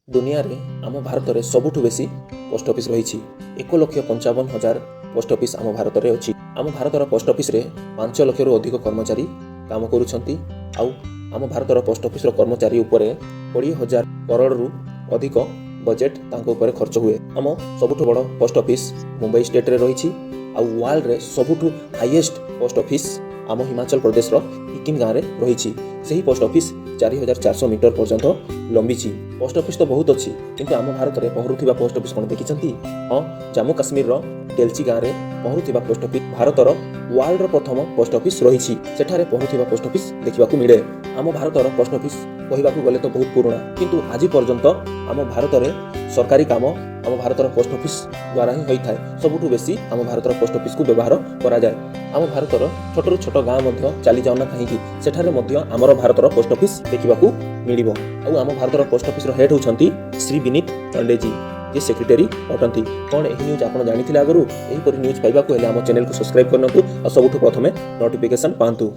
दुनिया रे आम भारत में सबुठु बेसी पोस्ट ऑफिस रही 1,55,000 पोस्ट ऑफिस आम भारत में अच्छी। आम भारतर पोस्ट ऑफिस रे 5 लाख रु अधिक कर्मचारी काम करुछंती। आउ आम भारतर पोस्ट ऑफिस कर्मचारी उपरे 20,000 करोड़ रु अधिक बजेट तांको ऊपर खर्च हुए। आम सबुठु बड़ पोस्ट ऑफिस मुंबई स्टेट रे रही। आउ वर्ल्ड रे सबुठु हाईएस्ट पोस्ट ऑफिस आम हिमाचल प्रदेश रो हिकिम गाँव में रही। सही पोस्ट ऑफिस 4,400 मीटर पर्यंत लंबी। पोस्ट ऑफिस तो बहुत अच्छी किंतु आम भारत में पहुरुवा पोस्ट ऑफिस कौन देखी? हाँ, जम्मू काश्मीर रो डेल्ची गाँव में पहुरुवा पोस्ट ऑफिस भारतर वर्ल्ड रो प्रथम पोस्ट ऑफिस रही। सेठारे पहुरुवा पोस्ट ऑफिस देखा मिले। आम भारतर पोस्ट ऑफिस कहवाकू गले तो बहुत पुराना किंतु आज पर्यंत आम भारत में सरकारी काम आम भारतर पोस्ट ऑफिस द्वारा ही होता है। सबुठु बेसी आम भारतर पोस्ट ऑफिस को व्यवहार करा जाए। आम भारतर छोट रु छोट गाँव चली जाऊना कहीं सेठारे आमर भारतर पोस्ट ऑफिस देखा मिलिबो। आउ आम भारतर पोस्ट ऑफिस हेड होउछंती श्री विनीत पांडे जी, जे सेक्रेटरी अटंती। कौन यह न्यूज आप जानी आगु? यहीपरि न्यूज पाइबाकू हेले आम चैनल को सब्सक्राइब करनतु और सबुठु प्रथमे नोटिफिकेशन पांतु।